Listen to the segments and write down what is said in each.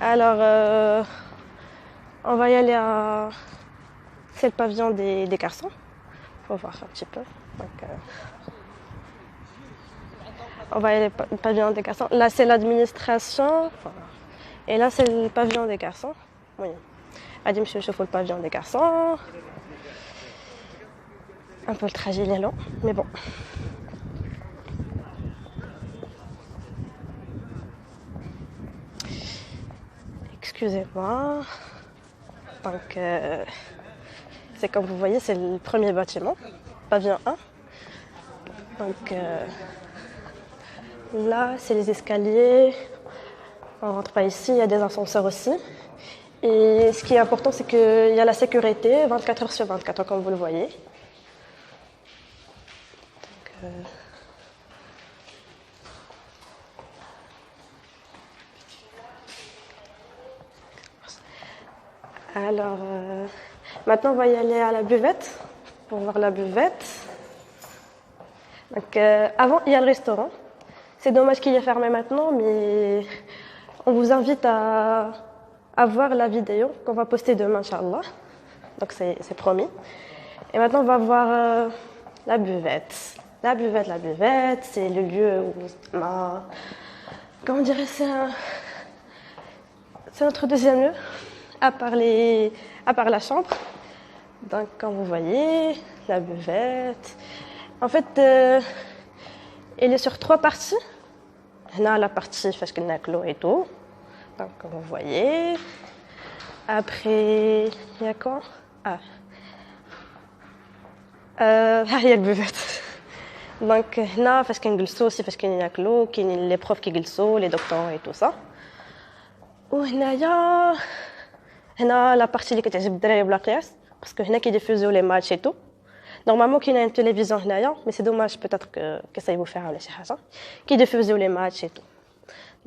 Alors, on va y aller à... C'est le pavillon des garçons. Faut voir un petit peu. Donc, on va y aller au pavillon des garçons. Là, c'est l'administration. Enfin, et là, c'est le pavillon des garçons. Oui. Adim, je chauffe le pavillon des garçons. Un peu le trajet, il est long, mais bon. Excusez-moi. Donc, c'est comme vous voyez, c'est le premier bâtiment, pavillon 1. Donc, là, c'est les escaliers. On rentre pas ici, il y a des ascenseurs aussi. Et ce qui est important, c'est qu'il y a la sécurité 24 heures sur 24, comme vous le voyez. Donc, alors, maintenant, on va y aller à la buvette pour voir la buvette. Donc, avant, il y a le restaurant. C'est dommage qu'il est fermé maintenant, mais on vous invite à voir la vidéo qu'on va poster demain, Inch'Allah. Donc, c'est promis. Et maintenant, on va voir la buvette. La buvette, c'est le lieu où... comment dirais c'est notre deuxième lieu, à part la chambre. Donc, comme vous voyez, la buvette. En fait, elle est sur 3 parties. On a la partie Fashkenaklo et tout. Donc, comme vous voyez. Après, il y a quoi? Ah. Il y a le buvette. Donc, là, فاش كنجلسوا aussi فاش كناكلوا كاينين les profs qui جلسوا les docteurs et tout ça. وهنايا la partie اللي كتعجب الدراري بلا قياس باسكو هنا كيديفوزيو les matchs et tout. Normalement كاينه une télévision هنايا mais c'est dommage peut-être que كيصايبوا فيها ولا شي حاجه كيديفوزيو les matchs et tout.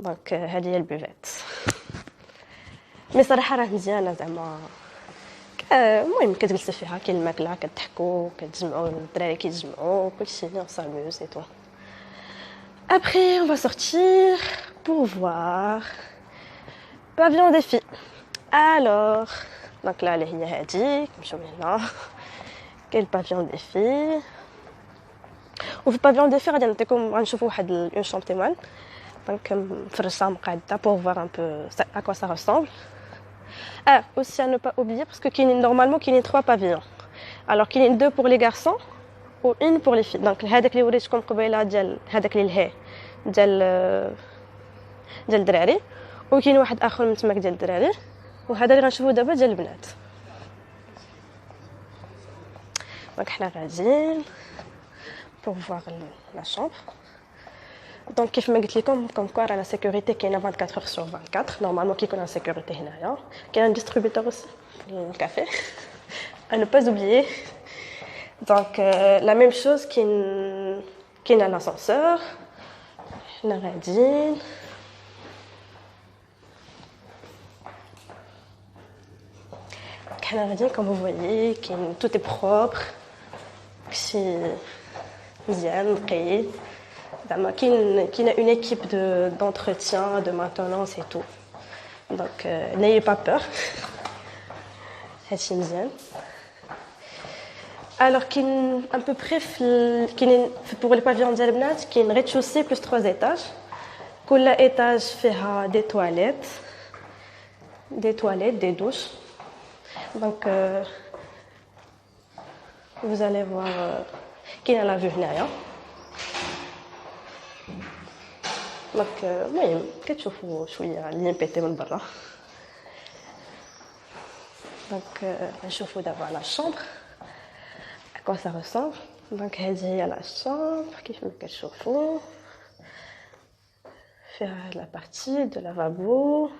Donc هذه هي البوفيت. مي صراحه راه مزيانه زعما المهم كتجلسوا فيها كاين الماكله كتضحكوا كتجمعوا الدراري كيتجمعوا كلشي on s'amuse et tout. Après on va sortir pour voir pavillon des filles. Alors donc là اللي هي هادي كنمشيو هنا كاين البافيون دي في وفي البافيون دي في غادي نعطيكم غنشوفوا واحد اون شامب تيموان دونك مفرشه مقاده pour voir un peu à quoi ça ressemble. Ah, aussi à ne pas oublier parce que normalement il y a 3 pavillons. Alors qu'il y a 2 pour les garçons ou 1 pour les filles. Donc هذاك اللي وريتكم قبيله ديال هذاك اللي الهي ديال الدراري وكاين واحد اخر من تماك ديال الدراري وهذا اللي غنشوفوه دابا ديال البنات. Donc حنا غاديين pour voir la chambre. Donc كيف ما قلت لكم comme quoi la sécurité كاينه 24 heures sur 24 normalement كيكون la sécurité هنايا كاين un distributeur aussi pour le café à ne pas oublier. Donc la même chose كاين l'ascenseur حنا غاديين حنا غاديين comme vous voyez كاين tout est propre كشي مزيان نقي زعما كاين une équipe d'entretien de maintenance et tout. Donc n'ayez pas peur. هادشي مزيان. Alors كاين à peu près كاين pour les pavillons ديال البنات كاين rez-de-chaussée plus 3 étages. كل étage فيها des toilettes, des douches. Donc vous allez voir كاين la vue هنايا. Donc المهم كتشوفوا شويه اللي مبيتي من برا. Donc نشوفوا دابا la chambre à quoi ça ressemble. Donc هذه هي la chambre كيف ما كتشوفوا فيها la partie de lavabo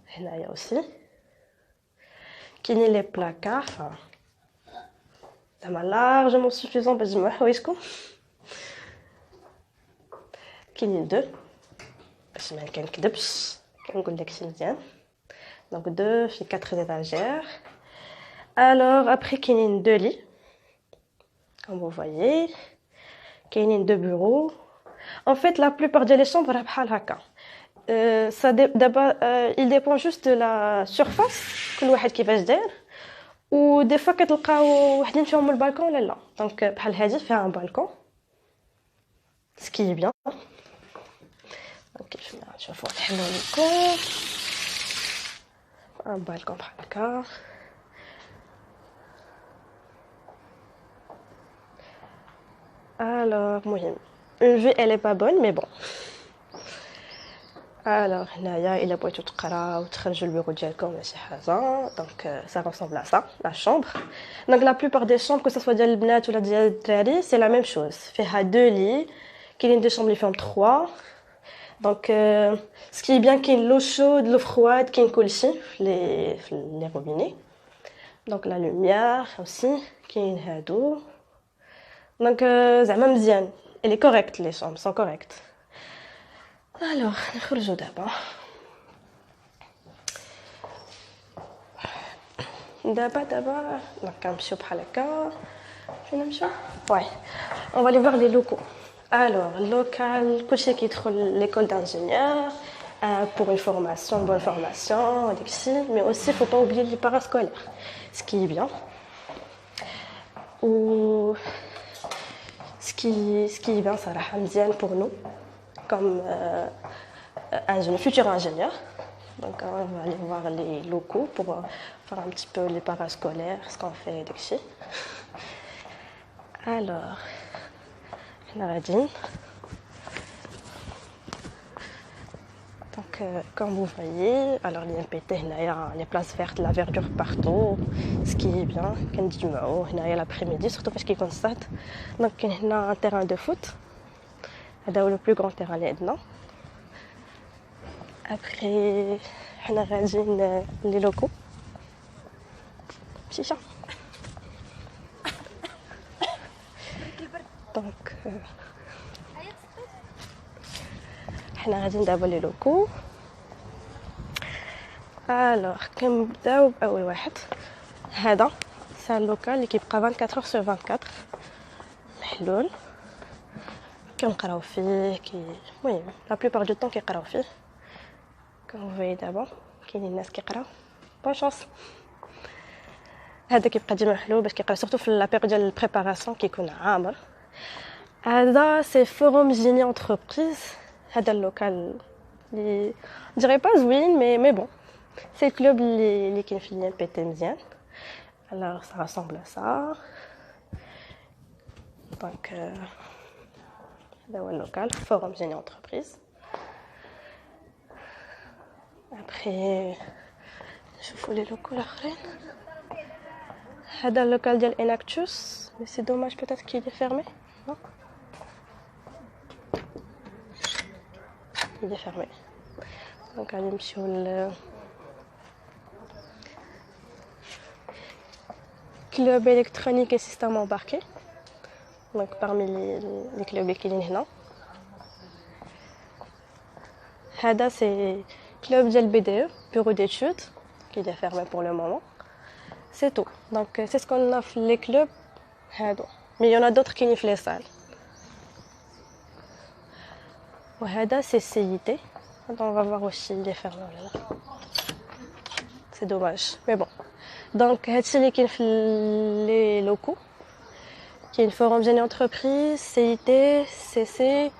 هنايا aussi كاينين les placards زعما largement suffisant باش تجمعوا حوايجكم. كاينين 2 باش ما كنكذبش كنقول داكشي مزيان. Donc 2 في 4 étagères. Alors après كاينين 2 lits comme vous voyez. كاينين 2 bureaux. En fait la plupart des chambres راه بحال هكا. d'abord, il dépend juste de la surface كل واحد كيفاش داير و des fois كتلقاو وحدين فيهم البالكون ولا لا دونك بحال هذه فيها un balcon ce qui est bien دونك نشوفوا نحلوا لكم un balcon بحال هكا alors مهم une vue elle est pas bonne mais bon alors هنايا الا بغيتو تقراو وتخرجوا البيرو ديالكم ولا شي حاجه دونك ça ressemble à ça la chambre donc la plupart des chambres que ça soit ديال البنات ولا ديال الدراري c'est la même chose فيها deux lits كاينين deux chambres اللي فيهم trois donc ce qui est bien كاين l'eau chaude l'eau froide كاين كلشي في les robinets donc la lumière aussi كاين هادو donc زعما مزيان elle est correcte les chambres sont correctes alors نخرجوا دابا دونك نمشيو بحال هكا فين نمشيو ouais on va aller voir les locaux alors local كلشي كيدخل l'école d'ingénieur pour une formation une bonne formation mais aussi faut pas oublier les parascolaires ce qui est bien ou ce qui est bien صراحه مزيان pour nous comme un futur ingénieur. Donc on va aller voir les locaux pour faire un petit peu les parascolaires, ce qu'on fait d'ici. Alors, Naradine. Donc comme vous voyez, alors l'IMPT, il y a les places vertes, la verdure partout, ce qui est bien. Il y a l'après-midi, surtout parce qu'il constate. Donc il y a un terrain de foot. هذا هو le plus grand terrain اللي عندنا après حنا غاديين لي لوكو شيشه دونك حنا غاديين دابا لي لوكو الوغ كنبداو باول واحد هذا سا لوكال اللي كيبقى 24 sur 24 محلول كنقراو فيه المهم لا بلوبار دو طون كيقراو فيه كنفوي دابا كاينين الناس كيقراو بون شانس هذا كيبقى ديما محلول باش كيقرا سورتو في لا بيريود ديال البريباراسيون كيكون عامر هذا سي فوروم جيني انتربريز هذا اللوكال اللي ديري با زوين مي بون سي كلوب اللي كاين في لي بي تي مزيان alors ça ressemble à ça donc هذا هو اللوكال فورم جيني انتربريز ابري نشوفوا لي لوكو الاخرين هذا اللوكال ديال اناكتوس مي سي دوماج بوتيت كي لي فيرمي نو il est fermé donc غادي نمشيو ل club électronique et système embarqué donc parmi les clubs اللي كاينين هنا هذا سي club ديال BDE bureau d'études qui est fermé pour le moment c'est tout donc c'est ce qu'on a في les clubs هادو mais il y en a d'autres qui sont les salles وهذا c'est CIT donc on va voir aussi il est fermé là c'est dommage mais bon donc هادشي اللي كاين في les locaux qui est une forum génie entreprise, CIT, CC,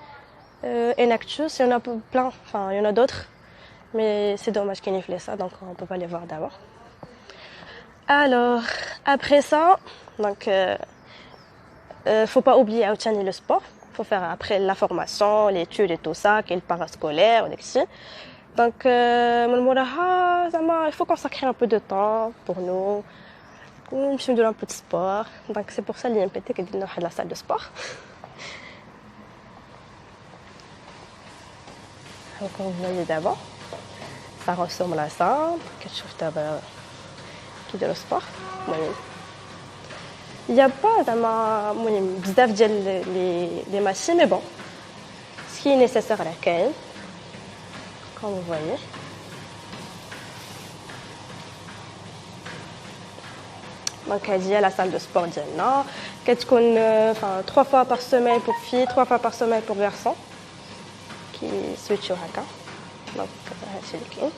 Enactus, il y en a plein, enfin il y en a d'autres, mais c'est dommage qu'ils n'aient fait ça, donc on ne peut pas les voir d'abord. Alors, après ça, donc faut pas oublier le sport, faut faire après la formation, l'étude et tout ça, qui est le parascolaire, donc il faut consacrer un peu de temps pour nous. Je me donne un peu de sport, donc c'est pour ça l'IMPT qui dit la salle de sport. Donc vous voyez d'abord, ça ressemble à ça. Quelque chose d'abord qui dit le sport. Il n'y a pas les machines, mais bon, ce qui est nécessaire à laquelle, comme vous voyez. Donc il y a la salle de sport ديالنا كتكون enfin 3 fois par semaine pour filles 3 fois par semaine pour garçons qui switchوا هكا دونك هادشي اللي كاين.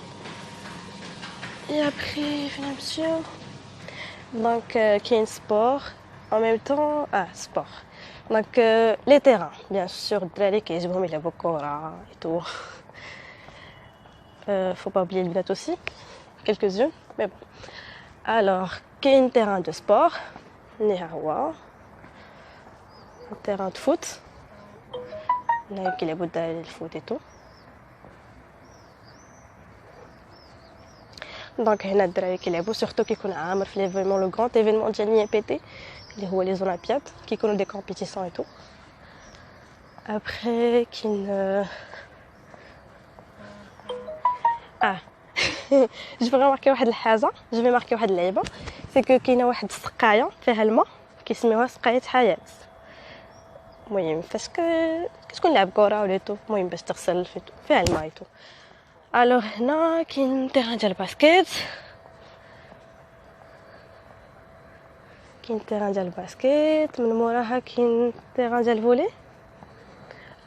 Et après, فين نمشيو؟ دونك كاين سبور en même temps sport. Donc les terrains, bien sûr, الدراري كيعجبهم يلعبوا كرة et tout. Faut pas oublier le billard aussi, quelques-unes, mais bon. Alors, كاين terrain de sport, اللي هو un terrain de foot. اللي كيلعبوا الدراري الفوت et tout. دونك هنا الدراري كيلعبوا سورتو كيكون عامر في ليفينمون لو غران ايفينمون ديال ني بي تي اللي هو لي زولمبياد كيكونوا دي كومبيتيسيون اي تو. ابري كاين جو فغي ماركي واحد الحاجه، جو في ماركي واحد اللعيبه، سي كو كاينه واحد السقايه فيها الماء كيسميوها سقايه حياه. المهم فاش كتكون لعب كره ولا تو، المهم باش تغسل فيها الماء اي تو. الوغ هنا كاين تيران ديال الباسكيت، كاين تيران ديال الباسكيت، من موراها كاين تيران ديال الفولي.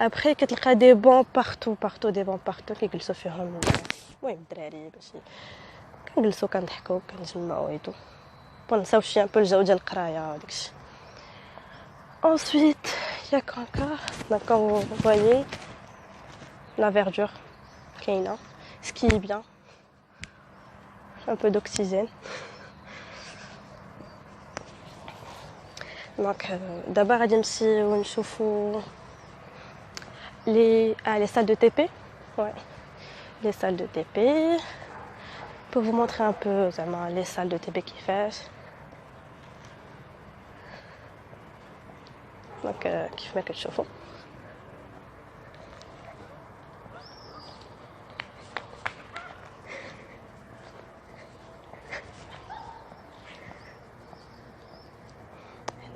ابري كتلقى دي بون بارتو دي بون بارتو كيجلسوا فيهم المهم الدراري باش كنجلسوا كنضحكوا كنجمعوا ايتو بنساو شي ان بو الجو ديال القرايه وداكشي. ensuite il y a encore donc quand vous voyez la verdure كاينه ce qui est bien, un peu d'oxygène. Donc d'abord غادي نمشيو نشوفوا les salles de TP. Ouais, les salles de TP pour vous montrer un peu les salles de TP كيفاش. Donc كيف ما كتشوفوا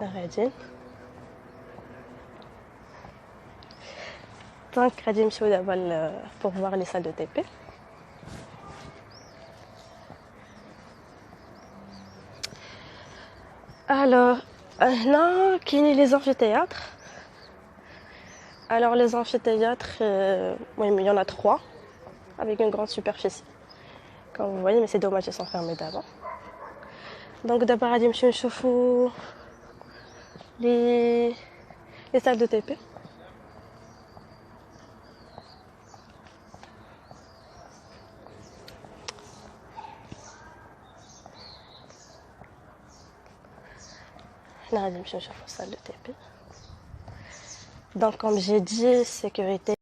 هنا غاديين. دونك غادي نمشيو دابا pour voir les salles de TP. Alors هنا كاينين les amphithéâtres. Alors les amphithéâtres, oui, mais il y en a 3 avec une grande superficie comme vous voyez, mais c'est dommage, ils sont fermés d'avant. Donc d'abord غادي نمشيو نشوفوا les salles de TP. Là, je vais chercher la salle de TP. Donc, comme j'ai dit, sécurité.